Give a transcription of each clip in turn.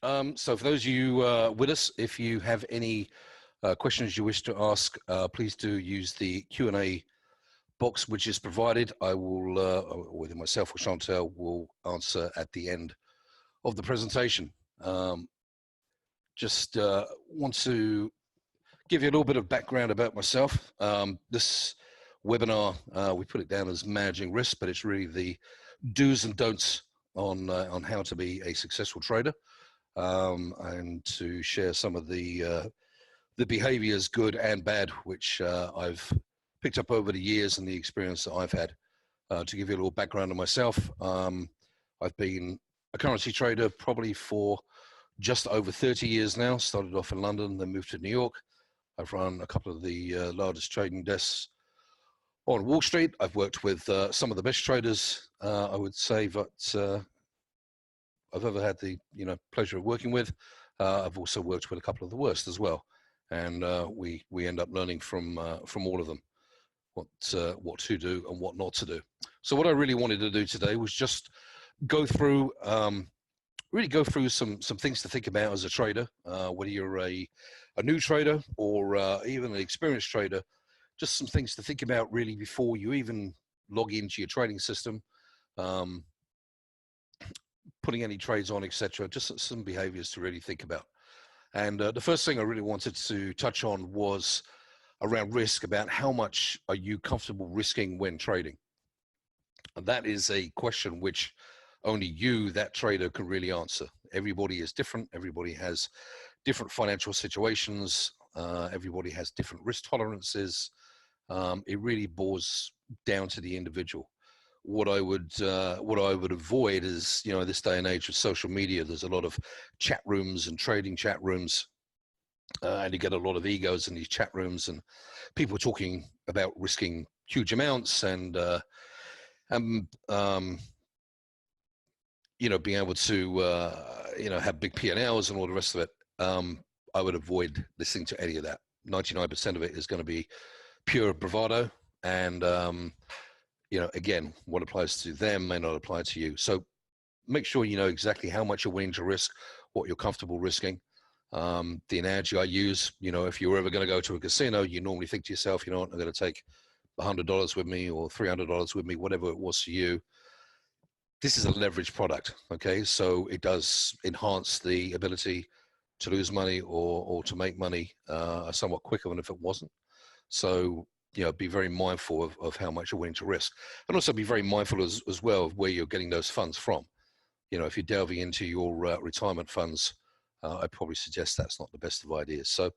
So for those of you with us, if you have any questions you wish to ask, please do use the Q&A box which is provided. I will, or either myself or Chantel will answer at the end of the presentation. Just want to give you a little bit of background about myself. This webinar, we put it down as managing risk, but it's really the do's and don'ts on how to be a successful trader, and to share some of the behaviors, good and bad, which I've picked up over the years and the experience that I've had. To give you a little background on myself, I've been a currency trader probably for just over 30 years now. Started off in London, then moved to New York. I've run a couple of the largest trading desks on Wall Street. I've worked with some of the best traders, I would say, that I've ever had the pleasure of working with. I've also worked with a couple of the worst as well, and we end up learning from all of them what to do and what not to do. So what I really wanted to do today was just go through really go through some things to think about as a trader, whether you're a new trader or even an experienced trader. Just some things to think about really before you even log into your trading system, putting any trades on, etc. Just some behaviors to really think about. And the first thing I really wanted to touch on was around risk, about how much are you comfortable risking when trading? And that is a question which only you, that trader, can really answer. Everybody is different. Everybody has different financial situations. Everybody has different risk tolerances. It really boils down to the individual. What I would avoid is, this day and age of social media, there's a lot of chat rooms and trading chat rooms, and you get a lot of egos in these chat rooms, and people talking about risking huge amounts and being able to have big P&Ls and all the rest of it. I would avoid listening to any of that. 99% of it is going to be pure bravado, and again, what applies to them may not apply to you. So make sure you know exactly how much you're willing to risk, what you're comfortable risking. The analogy I use, if you're ever going to go to a casino, you normally think to yourself, I'm going to take $100 with me or $300 with me, whatever it was for you. This is a leveraged product, okay? So it does enhance the ability to lose money or to make money somewhat quicker than if it wasn't. So, be very mindful of how much you're willing to risk. And also be very mindful as well of where you're getting those funds from. If you're delving into your retirement funds, I'd probably suggest that's not the best of ideas. So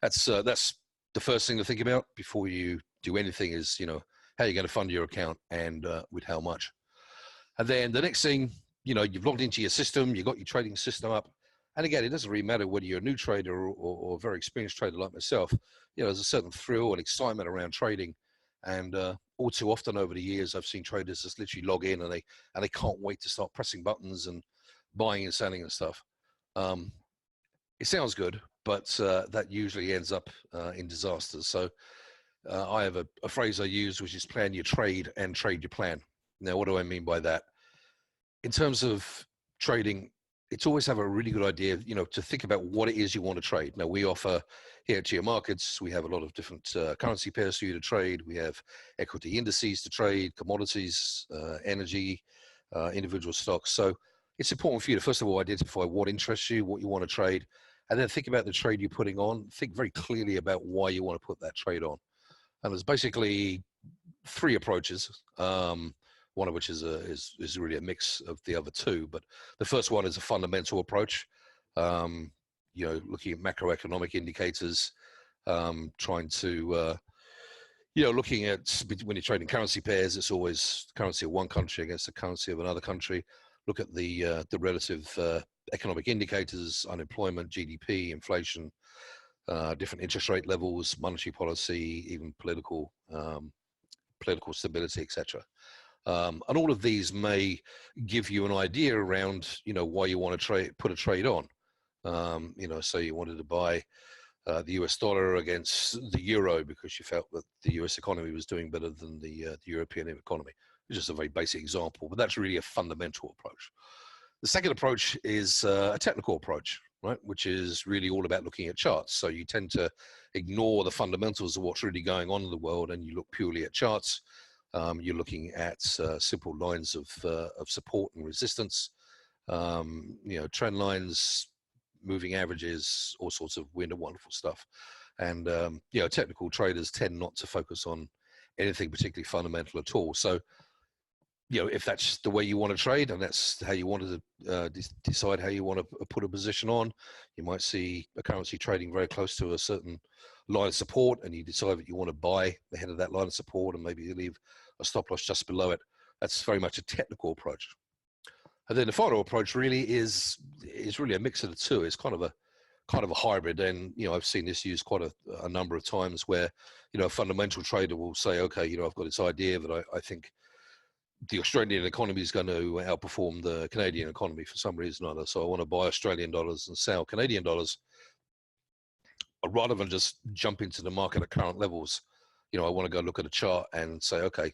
that's the first thing to think about before you do anything is, how you're going to fund your account and with how much. And then the next thing, you've logged into your system, you've got your trading system up. And again, it doesn't really matter whether you're a new trader or a very experienced trader like myself. There's a certain thrill and excitement around trading. And all too often over the years, I've seen traders just literally log in and they can't wait to start pressing buttons and buying and selling and stuff. It sounds good, but that usually ends up in disasters. So I have a phrase I use, which is plan your trade and trade your plan. Now, what do I mean by that? In terms of trading, it's always have a really good idea, to think about what it is you want to trade. Now, we offer here at GEO Markets, we have a lot of different currency pairs for you to trade. We have equity indices to trade, commodities, energy, individual stocks. So it's important for you to, first of all, identify what interests you, what you want to trade, and then think about the trade you're putting on. Think very clearly about why you want to put that trade on. And there's basically three approaches. One of which is really a mix of the other two. But the first one is a fundamental approach, looking at macroeconomic indicators, trying to, looking at, when you're trading currency pairs, it's always currency of one country against the currency of another country. Look at the relative economic indicators, unemployment, GDP, inflation, different interest rate levels, monetary policy, even political stability, etc. And all of these may give you an idea around, why you want to put a trade on. So you wanted to buy the US dollar against the euro because you felt that the US economy was doing better than the European economy. It's just a very basic example, but that's really a fundamental approach. The second approach is a technical approach, right? Which is really all about looking at charts. So you tend to ignore the fundamentals of what's really going on in the world, and you look purely at charts. You're looking at simple lines of support and resistance, trend lines, moving averages, all sorts of weird and wonderful stuff. And technical traders tend not to focus on anything particularly fundamental at all. So, if that's the way you want to trade and that's how you want to decide how you want to put a position on, you might see a currency trading very close to a certain line of support, and you decide that you want to buy ahead of that line of support, and maybe you leave a stop loss just below it. That's very much a technical approach. And then the final approach really is really a mix of the two. It's kind of a hybrid, and I've seen this used quite a number of times where a fundamental trader will say, okay, I've got this idea that I think the Australian economy is going to outperform the Canadian economy for some reason or other, so I want to buy Australian dollars and sell Canadian dollars. Rather than just jump into the market at current levels, I want to go look at a chart and say, okay,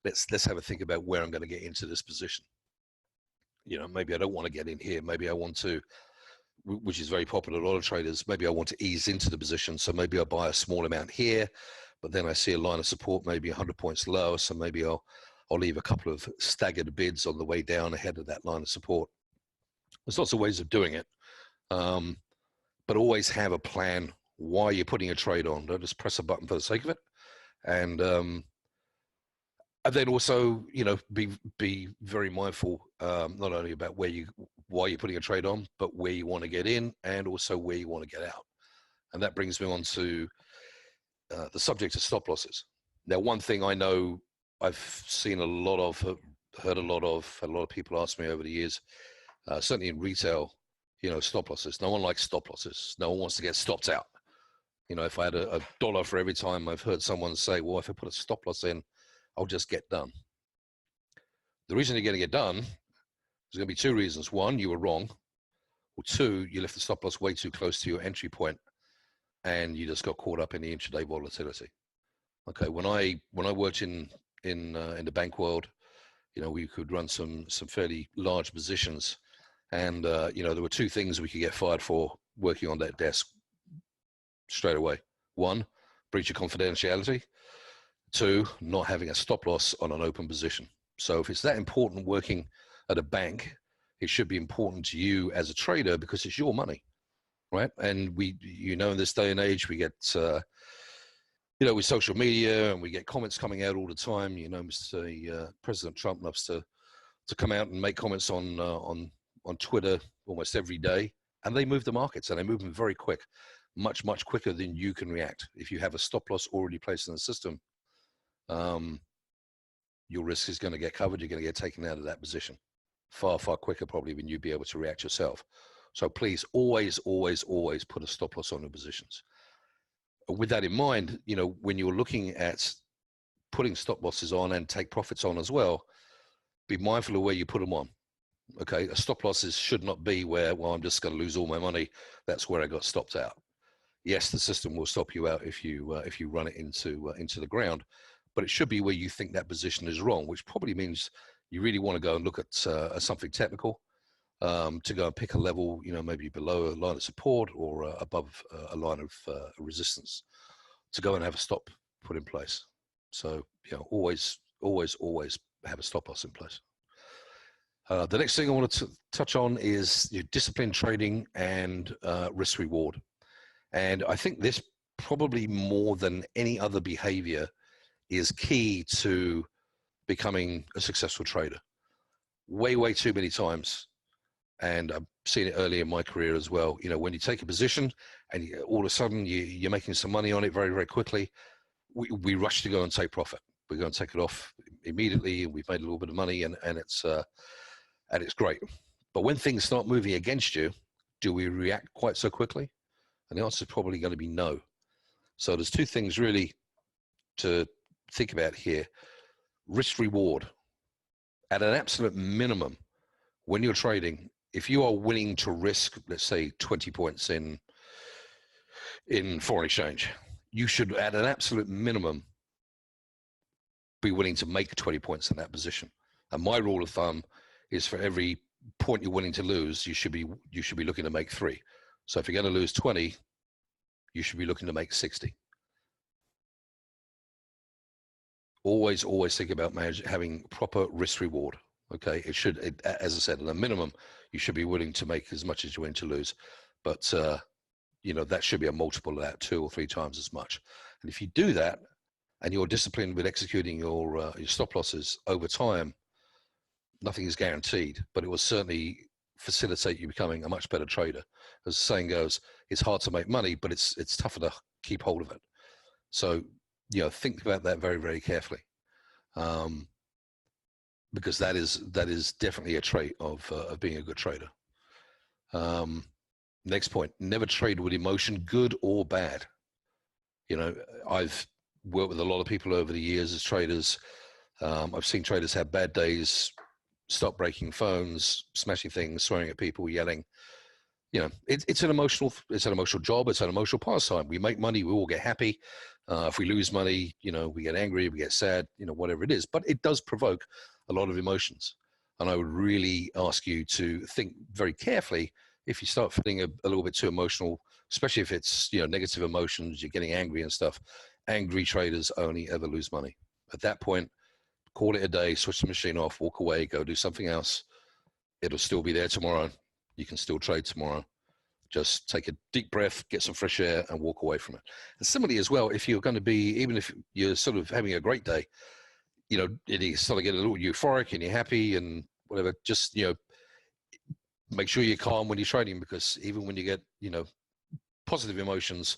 let's have a think about where I'm going to get into this position. Maybe I don't want to get in here. Maybe I want to, which is very popular, a lot of traders, maybe I want to ease into the position. So maybe I'll buy a small amount here, but then I see a line of support, maybe 100 points lower. So maybe I'll leave a couple of staggered bids on the way down ahead of that line of support. There's lots of ways of doing it, but always have a plan why you're putting a trade on. Don't just press a button for the sake of it. And then also, be very mindful, not only about why you're putting a trade on, but where you want to get in, and also where you want to get out. And that brings me on to the subject of stop losses. Now, one thing I know I've seen a lot of, heard a lot of people ask me over the years, certainly in retail, stop losses. No one likes stop losses. No one wants to get stopped out. If I had a dollar for every time I've heard someone say, well, if I put a stop loss in, I'll just get done. The reason you're going to get done, there's going to be two reasons. One, you were wrong. Or two, you left the stop loss way too close to your entry point, and you just got caught up in the intraday volatility. Okay, when I worked in the bank world, we could run some fairly large positions, and there were two things we could get fired for working on that desk straight away. One, breach of confidentiality. Two, not having a stop loss on an open position. So if it's that important working at a bank, it should be important to you as a trader because it's your money, right? And in this day and age, we get, with social media, and we get comments coming out all the time. President Trump loves to come out and make comments on Twitter almost every day, and they move the markets, and they move them very quick, much quicker than you can react. If you have a stop loss already placed in the system, your risk is going to get covered. You're going to get taken out of that position far quicker probably than you'd be able to react yourself. So please always put a stop loss on your positions. With that in mind, when you're looking at putting stop losses on and take profits on as well, be mindful of where you put them on. Okay, a stop losses should not be where, well, I'm just going to lose all my money. That's where I got stopped out. Yes, the system will stop you out if you run it into the ground, but it should be where you think that position is wrong, which probably means you really want to go and look at something technical, to go and pick a level, maybe below a line of support or above a line of resistance, to go and have a stop put in place. So always have a stop loss in place. The next thing I want to touch on is disciplined trading and risk reward. And I think this probably more than any other behavior is key to becoming a successful trader. Way too many times, and I've seen it early in my career as well, when you take a position and all of a sudden you're making some money on it very quickly, we rush to go and take profit. We're going to take it off immediately, and we've made a little bit of money, and it's great. But when things start moving against you, do we react quite so quickly? And the answer is probably going to be no. So there's two things really to think about here. Risk reward. At an absolute minimum, when you're trading, if you are willing to risk, let's say 20 points in foreign exchange, you should at an absolute minimum be willing to make 20 points in that position. And my rule of thumb is for every point you're willing to lose, you should be looking to make 3. So if you're going to lose 20, you should be looking to make 60. Always think about having proper risk reward. Okay, as I said, at a minimum, you should be willing to make as much as you're willing to lose, but that should be a multiple of that, 2 or 3 times as much. And if you do that, and you're disciplined with executing your stop losses over time, nothing is guaranteed, but it will certainly facilitate you becoming a much better trader. As the saying goes, it's hard to make money, but it's tougher to keep hold of it. So, think about that very, very carefully, because that is definitely a trait of being a good trader. Next point: never trade with emotion, good or bad. I've worked with a lot of people over the years as traders. I've seen traders have bad days, stop breaking phones, smashing things, swearing at people, yelling. It's an emotional job. It's an emotional pastime. We make money, we all get happy. If we lose money, we get angry, we get sad, whatever it is. But it does provoke a lot of emotions. And I would really ask you to think very carefully if you start feeling a little bit too emotional, especially if it's negative emotions, you're getting angry and stuff. Angry traders only ever lose money. At that point, call it a day, switch the machine off, walk away, go do something else. It'll still be there tomorrow. You can still trade tomorrow. Just take a deep breath, get some fresh air, and walk away from it. And similarly as well, if you're going to be, even if you're sort of having a great day, you sort of get a little euphoric and you're happy and whatever, just, make sure you're calm when you're trading, because even when you get, positive emotions,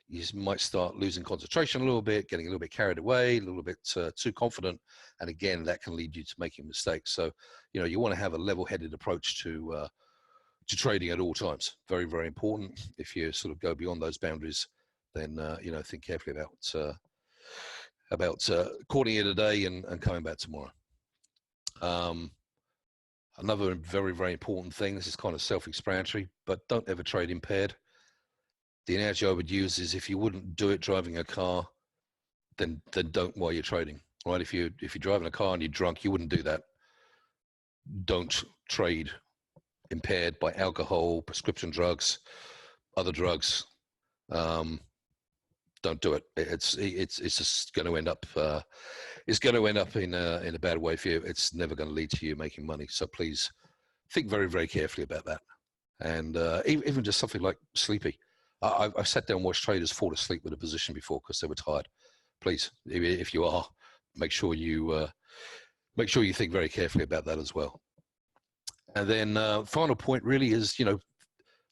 you might start losing concentration a little bit, getting a little bit carried away, a little bit too confident. And again, that can lead you to making mistakes. So, you want to have a level-headed approach to trading at all times. Very, very important. If you sort of go beyond those boundaries, then, think carefully about calling it a day and coming back tomorrow. Another very, very important thing, this is kind of self-explanatory, but don't ever trade impaired. The analogy I would use is, if you wouldn't do it driving a car, then don't while you're trading, right? If you're driving a car and you're drunk, you wouldn't do that. Don't trade impaired by alcohol, prescription drugs, other drugs. Don't do it. It's just going to end up in a bad way for you. It's never going to lead to you making money. So please think very, very carefully about that. And even just something like sleepy. I've sat down and watched traders fall asleep with a position before because they were tired. Please, if you are, make sure you think very carefully about that as well. And then final point really is,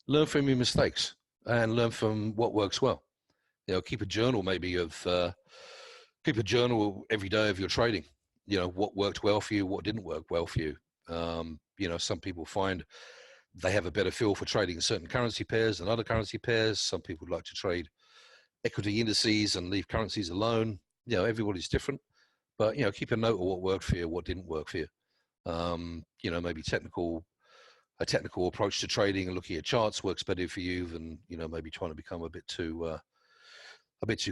learn from your mistakes and learn from what works well. Keep a journal keep a journal every day of your trading. What worked well for you, what didn't work well for you. Some people find they have a better feel for trading certain currency pairs than other currency pairs. Some people like to trade equity indices and leave currencies alone. Everybody's different, but keep a note of what worked for you, what didn't work for you. Maybe a technical approach to trading and looking at charts works better for you than maybe trying to become a bit too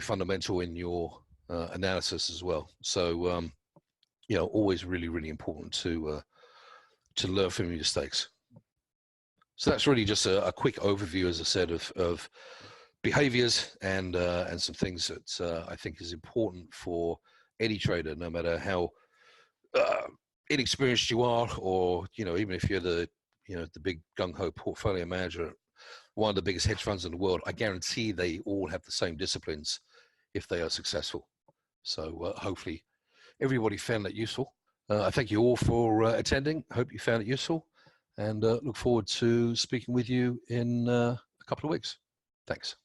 fundamental in your analysis as well. So always really, really important to learn from your mistakes. So that's really just a quick overview, as I said, of behaviors and some things that I think is important for any trader, no matter how inexperienced you are, or even if you're the big gung-ho portfolio manager at one of the biggest hedge funds in the world. I guarantee they all have the same disciplines if they are successful. So hopefully everybody found that useful. I thank you all for attending. I hope you found it useful, and look forward to speaking with you in a couple of weeks. Thanks.